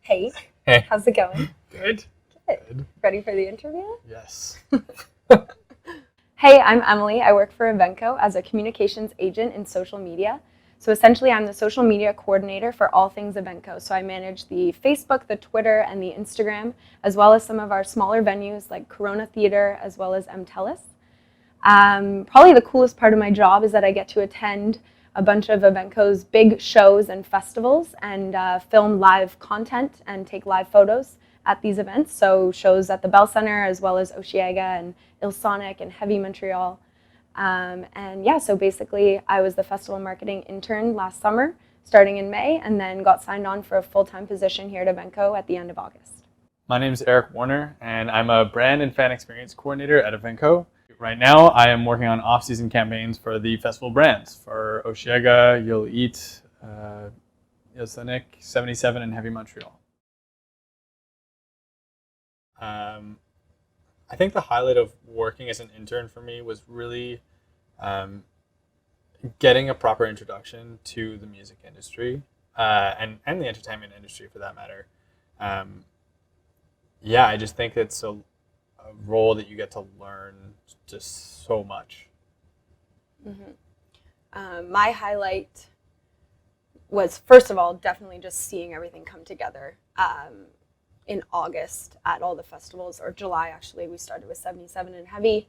Hey, Hey. how's it going? Good. Good. Ready for the interview? Yes. Hey, I'm Emily. I work for Evenko as a communications agent in social media. So essentially, I'm the social media coordinator for all things Evenko. So I manage the Facebook, the Twitter, and the Instagram, as well as some of our smaller venues like Corona Theater, as well as MTELUS. Probably the coolest part of my job is that I get to attend a bunch of Evenko's big shows and festivals and film live content and take live photos at these events. So shows at the Bell Center as well as Osheaga and Ilsonic and Heavy Montreal. So basically I was the festival marketing intern last summer, starting in May, and then got signed on for a full-time position here at Evenko at the end of August. My name is Eric Warner, and I'm a brand and fan experience coordinator at Evenko. Right now, I am working on off-season campaigns for the festival brands for Osheaga, You'll Eat, Ilsonic, 77, and Heavy Montreal. I think the highlight of working as an intern for me was really getting a proper introduction to the music industry and the entertainment industry for that matter. I just think it's a role that you get to learn just so much. Mm-hmm. My highlight was, first of all, definitely just seeing everything come together. In August at all the festivals, or July actually, we started with 77 and Heavy,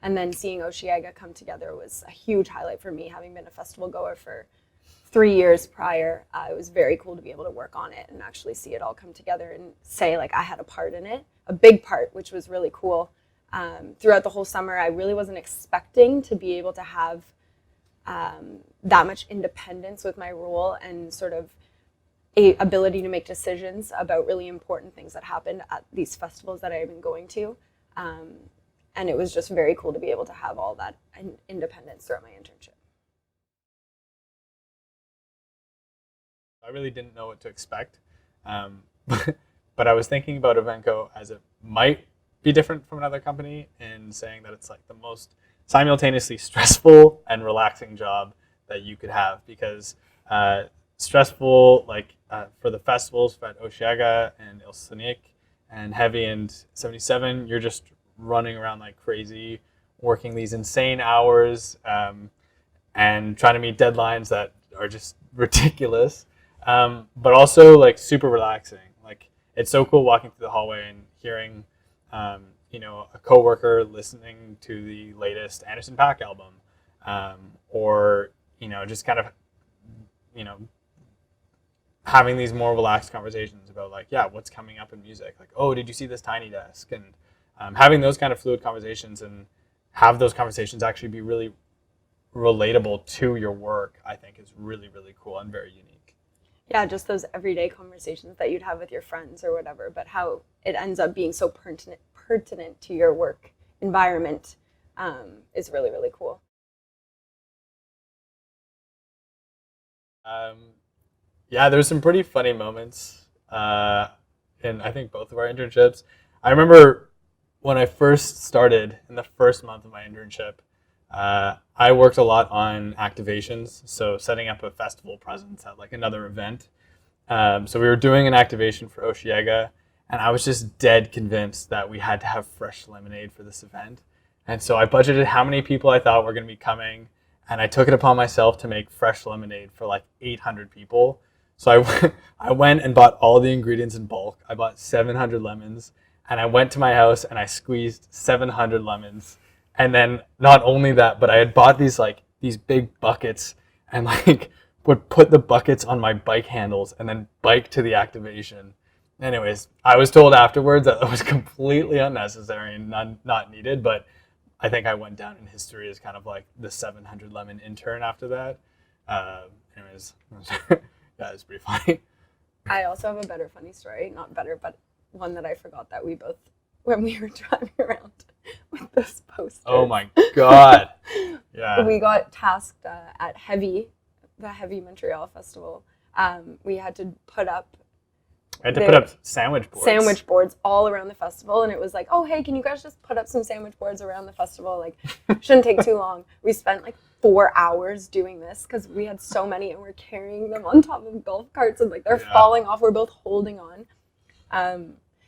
and then seeing Osheaga come together was a huge highlight for me, having been a festival goer for 3 years prior. It was very cool to be able to work on it and actually see it all come together and say like I had a part in it, a big part, which was really cool. Throughout the whole summer, I really wasn't expecting to be able to have that much independence with my role and sort of ability to make decisions about really important things that happened at these festivals that I've been going to. And it was just very cool to be able to have all that independence throughout my internship. I really didn't know what to expect, but I was thinking about Evenko as it might be different from another company in saying that it's like the most simultaneously stressful and relaxing job that you could have, because stressful, like for the festivals at Osheaga and Ilsonic and Heavy and 77, you're just running around like crazy, working these insane hours and trying to meet deadlines that are just ridiculous, but also like super relaxing. Like it's so cool walking through the hallway and hearing a coworker listening to the latest Anderson .Paak album, or just kind of having these more relaxed conversations about like, what's coming up in music? Like, oh, did you see this Tiny Desk? And having those kind of fluid conversations and have those conversations actually be really relatable to your work, I think is really, really cool and very unique. Yeah, just those everyday conversations that you'd have with your friends or whatever, but how it ends up being so pertinent to your work environment is really, really cool. There's some pretty funny moments in I think both of our internships. I remember when I first started in the first month of my internship, I worked a lot on activations, so setting up a festival presence at like another event. So we were doing an activation for Osheaga, and I was just dead convinced that we had to have fresh lemonade for this event. And so I budgeted how many people I thought were going to be coming, and I took it upon myself to make fresh lemonade for like 800 people. So I went and bought all the ingredients in bulk. I bought 700 lemons, and I went to my house and I squeezed 700 lemons. And then not only that, but I had bought these big buckets and like would put the buckets on my bike handles and then bike to the activation. Anyways, I was told afterwards that it was completely unnecessary and not needed, but I think I went down in history as kind of like the 700 lemon intern after that. Anyways, yeah, it's pretty funny. I also have a better funny story, not better, but one that I forgot that we both, when we were driving around with those posters. Oh my God. Yeah. We got tasked at the Heavy Montreal Festival. We had to put up sandwich boards all around the festival, and it was like, oh hey, can you guys just put up some sandwich boards around the festival? Like, shouldn't take too long. We spent like 4 hours doing this because we had so many and we're carrying them on top of golf carts and like they're falling off. We're both holding on.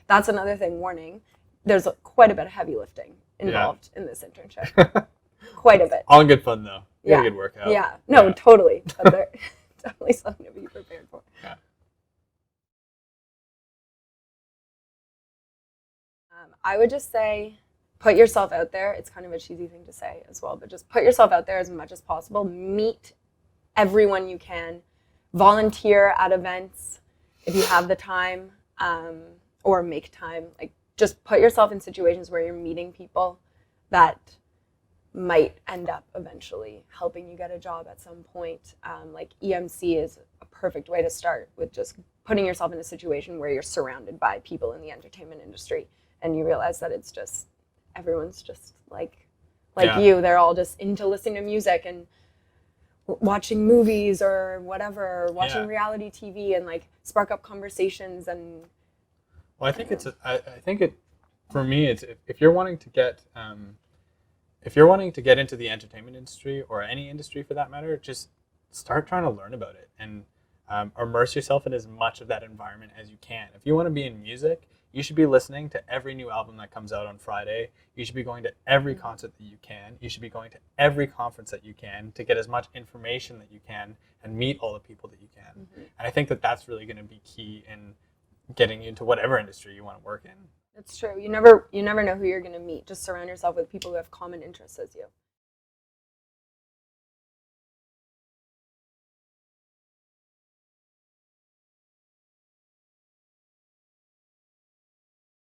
That's another thing, warning. There's quite a bit of heavy lifting involved in this internship. Quite a bit. All in good fun though. You got a good workout. Yeah. No, totally. But they're definitely something to be prepared for. Yeah. I would just say put yourself out there. It's kind of a cheesy thing to say as well, but just put yourself out there as much as possible. Meet everyone you can. Volunteer at events if you have the time, or make time. Like, just put yourself in situations where you're meeting people that might end up eventually helping you get a job at some point. Like EMC is a perfect way to start, with just putting yourself in a situation where you're surrounded by people in the entertainment industry and you realize that it's just, everyone's just like you. They're all just into listening to music and watching movies or whatever, or watching reality TV, and like spark up conversations. And well, I think for me, it's if you're wanting to get into the entertainment industry, or any industry for that matter, just start trying to learn about it and immerse yourself in as much of that environment as you can. If you want to be in music, you should be listening to every new album that comes out on Friday. You should be going to every concert that you can. You should be going to every conference that you can to get as much information that you can and meet all the people that you can. Mm-hmm. And I think that that's really going to be key in getting into whatever industry you want to work in. It's true. You never know who you're going to meet. Just surround yourself with people who have common interests as you.